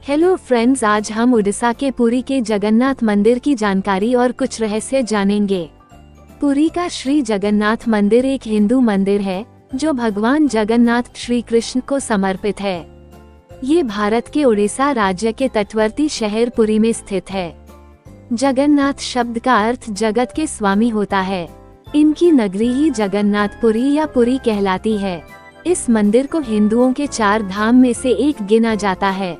Hello friends, आज हम उड़ीसा के पुरी के जगन्नाथ मंदिर की जानकारी और कुछ रहस्य जानेंगे। पुरी का श्री जगन्नाथ मंदिर एक हिंदू मंदिर है जो भगवान जगन्नाथ श्री कृष्ण को समर्पित है। ये भारत के उड़ीसा राज्य के तटवर्ती शहर पुरी में स्थित है। जगन्नाथ शब्द का अर्थ जगत के स्वामी होता है। इनकी नगरी ही जगन्नाथपुरी या पुरी कहलाती है। इस मंदिर को हिंदुओं के 4 धाम में से एक गिना जाता है।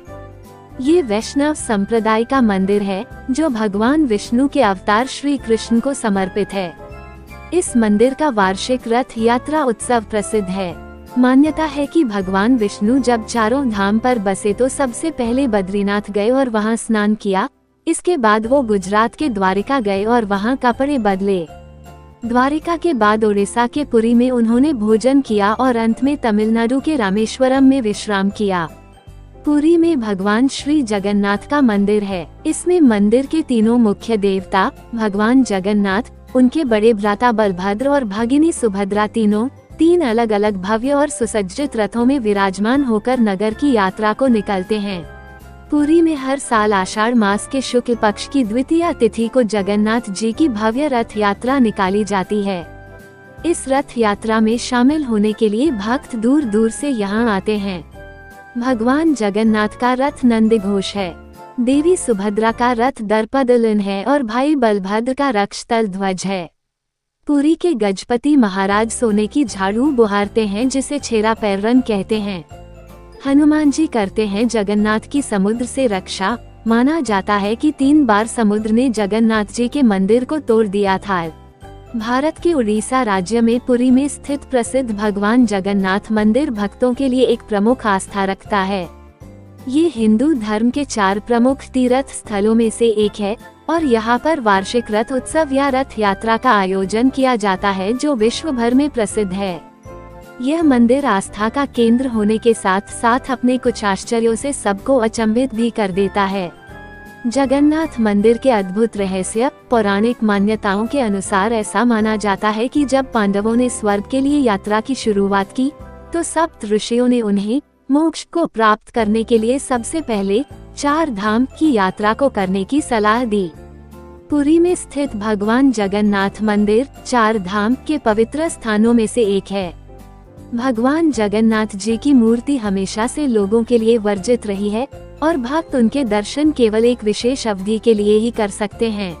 ये वैष्णव संप्रदाय का मंदिर है जो भगवान विष्णु के अवतार श्री कृष्ण को समर्पित है। इस मंदिर का वार्षिक रथ यात्रा उत्सव प्रसिद्ध है। मान्यता है कि भगवान विष्णु जब 4 धाम पर बसे तो सबसे पहले बद्रीनाथ गए और वहां स्नान किया। इसके बाद वो गुजरात के द्वारिका गए और वहां कपड़े बदले। द्वारिका के बाद उड़ीसा के पुरी में उन्होंने भोजन किया और अंत में तमिलनाडु के रामेश्वरम में विश्राम किया। पुरी में भगवान श्री जगन्नाथ का मंदिर है। इसमें मंदिर के तीनों मुख्य देवता भगवान जगन्नाथ, उनके बड़े भ्राता बलभद्र और भगिनी सुभद्रा तीनों 3 अलग अलग भव्य और सुसज्जित रथों में विराजमान होकर नगर की यात्रा को निकलते हैं। पुरी में हर साल आषाढ़ मास के शुक्ल पक्ष की द्वितीया तिथि को जगन्नाथ जी की भव्य रथ यात्रा निकाली जाती है। इस रथ यात्रा में शामिल होने के लिए भक्त दूर दूर से यहाँ आते हैं। भगवान जगन्नाथ का रथ नंदीघोष है, देवी सुभद्रा का रथ दर्पदलन है और भाई बलभद्र का रक्षतल ध्वज है। पुरी के गजपति महाराज सोने की झाड़ू बुहारते हैं जिसे छेरा पैरन कहते हैं। हनुमान जी करते हैं जगन्नाथ की समुद्र से रक्षा। माना जाता है कि 3 बार समुद्र ने जगन्नाथ जी के मंदिर को तोड़ दिया था। भारत के उड़ीसा राज्य में पुरी में स्थित प्रसिद्ध भगवान जगन्नाथ मंदिर भक्तों के लिए एक प्रमुख आस्था रखता है। ये हिंदू धर्म के 4 प्रमुख तीर्थ स्थलों में से एक है और यहाँ पर वार्षिक रथ उत्सव या रथ यात्रा का आयोजन किया जाता है जो विश्व भर में प्रसिद्ध है। यह मंदिर आस्था का केंद्र होने के साथ साथ अपने कुछ आश्चर्यों से सबको अचंभित भी कर देता है। जगन्नाथ मंदिर के अद्भुत रहस्य। पौराणिक मान्यताओं के अनुसार ऐसा माना जाता है कि जब पांडवों ने स्वर्ग के लिए यात्रा की शुरुआत की तो सप्त ऋषियों ने उन्हें मोक्ष को प्राप्त करने के लिए सबसे पहले 4 धाम की यात्रा को करने की सलाह दी। पुरी में स्थित भगवान जगन्नाथ मंदिर 4 धाम के पवित्र स्थानों में से एक है। भगवान जगन्नाथ जी की मूर्ति हमेशा से लोगों के लिए वर्जित रही है और भक्त उनके दर्शन केवल एक विशेष अवधि के लिए ही कर सकते हैं।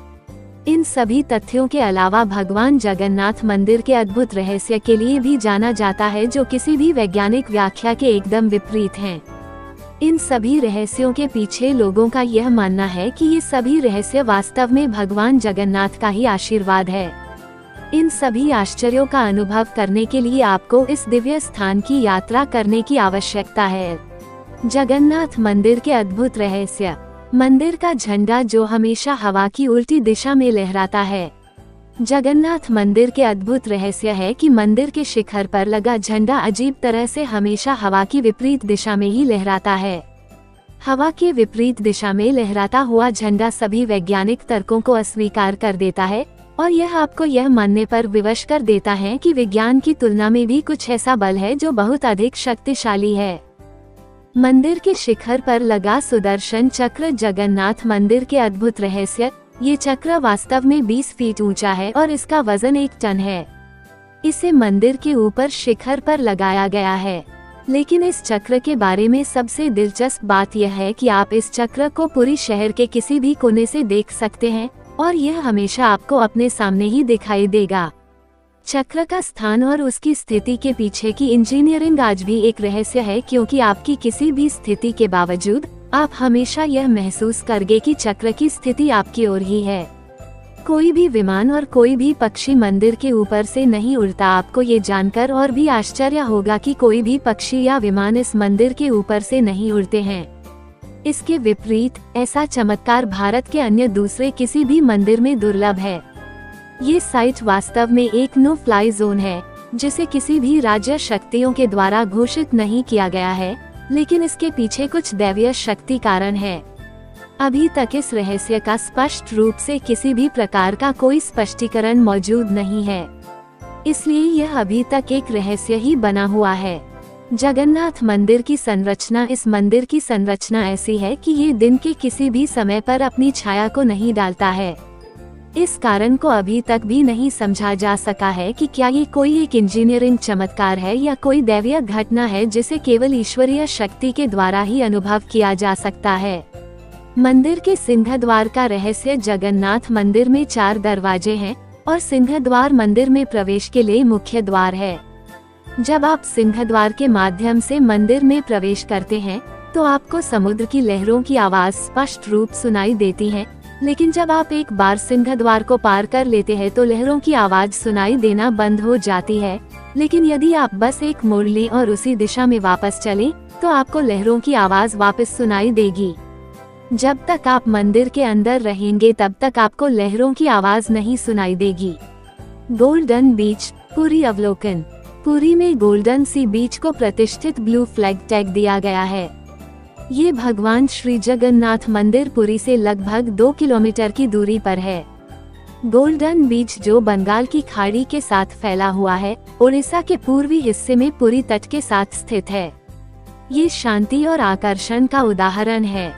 इन सभी तथ्यों के अलावा भगवान जगन्नाथ मंदिर के अद्भुत रहस्य के लिए भी जाना जाता है जो किसी भी वैज्ञानिक व्याख्या के एकदम विपरीत हैं। इन सभी रहस्यों के पीछे लोगों का यह मानना है कि ये सभी रहस्य वास्तव में भगवान जगन्नाथ का ही आशीर्वाद है। इन सभी आश्चर्यों का अनुभव करने के लिए आपको इस दिव्य स्थान की यात्रा करने की आवश्यकता है। जगन्नाथ मंदिर के अद्भुत रहस्य। मंदिर का झंडा जो हमेशा हवा की उल्टी दिशा में लहराता है। जगन्नाथ मंदिर के अद्भुत रहस्य है कि मंदिर के शिखर पर लगा झंडा अजीब तरह से हमेशा हवा की विपरीत दिशा में ही लहराता है। हवा के विपरीत दिशा में लहराता हुआ झंडा सभी वैज्ञानिक तर्कों को अस्वीकार कर देता है और यह आपको यह मानने पर विवश कर देता है कि विज्ञान की तुलना में भी कुछ ऐसा बल है जो बहुत अधिक शक्तिशाली है। मंदिर के शिखर पर लगा सुदर्शन चक्र। जगन्नाथ मंदिर के अद्भुत रहस्य। ये चक्र वास्तव में 20 फीट ऊंचा है और इसका वजन 1 टन है। इसे मंदिर के ऊपर शिखर पर लगाया गया है। लेकिन इस चक्र के बारे में सबसे दिलचस्प बात यह है कि आप इस चक्र को पुरी शहर के किसी भी कोने से देख सकते हैं और यह हमेशा आपको अपने सामने ही दिखाई देगा। चक्र का स्थान और उसकी स्थिति के पीछे की इंजीनियरिंग आज भी एक रहस्य है, क्योंकि आपकी किसी भी स्थिति के बावजूद आप हमेशा यह महसूस करेंगे कि चक्र की स्थिति आपकी ओर ही है। कोई भी विमान और कोई भी पक्षी मंदिर के ऊपर से नहीं उड़ता। आपको ये जानकर और भी आश्चर्य होगा कि कोई भी पक्षी या विमान इस मंदिर के ऊपर से नहीं उड़ते हैं। इसके विपरीत ऐसा चमत्कार भारत के अन्य दूसरे किसी भी मंदिर में दुर्लभ है। ये साइट वास्तव में एक नो फ्लाई जोन है जिसे किसी भी राज्य शक्तियों के द्वारा घोषित नहीं किया गया है, लेकिन इसके पीछे कुछ दैवीय शक्ति कारण है। अभी तक इस रहस्य का स्पष्ट रूप से किसी भी प्रकार का कोई स्पष्टीकरण मौजूद नहीं है, इसलिए यह अभी तक एक रहस्य ही बना हुआ है। जगन्नाथ मंदिर की संरचना। इस मंदिर की संरचना ऐसी है कि ये दिन के किसी भी समय पर अपनी छाया को नहीं डालता है। इस कारण को अभी तक भी नहीं समझा जा सका है कि क्या ये कोई एक इंजीनियरिंग चमत्कार है या कोई दैवीय घटना है जिसे केवल ईश्वरीय शक्ति के द्वारा ही अनुभव किया जा सकता है। मंदिर के सिंहद्वार का रहस्य। जगन्नाथ मंदिर में 4 दरवाजे हैं और सिंहद्वार मंदिर में प्रवेश के लिए मुख्य द्वार है। जब आप सिंहद्वार के माध्यम से मंदिर में प्रवेश करते हैं तो आपको समुद्र की लहरों की आवाज स्पष्ट रूप सुनाई देती है, लेकिन जब आप एक बार सिंहद्वार को पार कर लेते हैं तो लहरों की आवाज सुनाई देना बंद हो जाती है। लेकिन यदि आप बस एक मोड़ लें और उसी दिशा में वापस चलें तो आपको लहरों की आवाज वापस सुनाई देगी। जब तक आप मंदिर के अंदर रहेंगे तब तक आपको लहरों की आवाज नहीं सुनाई देगी। गोल्डन बीच, पुरी अवलोकन। पुरी में गोल्डन सी बीच को प्रतिष्ठित ब्लू फ्लैग टैग दिया गया है। ये भगवान श्री जगन्नाथ मंदिर पुरी से लगभग 2 किलोमीटर की दूरी पर है। गोल्डन बीच, जो बंगाल की खाड़ी के साथ फैला हुआ है, उड़ीसा के पूर्वी हिस्से में पुरी तट के साथ स्थित है। ये शांति और आकर्षण का उदाहरण है।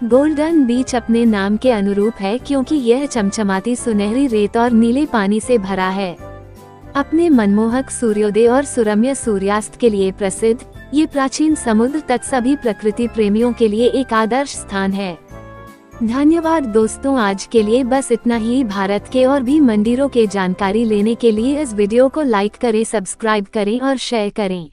गोल्डन बीच अपने नाम के अनुरूप है क्योंकि यह चमचमाती सुनहरी रेत और नीले पानी से भरा है। अपने मनमोहक सूर्योदय और सुरम्य सूर्यास्त के लिए प्रसिद्ध ये प्राचीन समुद्र तट सभी प्रकृति प्रेमियों के लिए एक आदर्श स्थान है। धन्यवाद दोस्तों, आज के लिए बस इतना ही। भारत के और भी मंदिरों के जानकारी लेने के लिए इस वीडियो को लाइक करें, सब्सक्राइब करें और शेयर करें।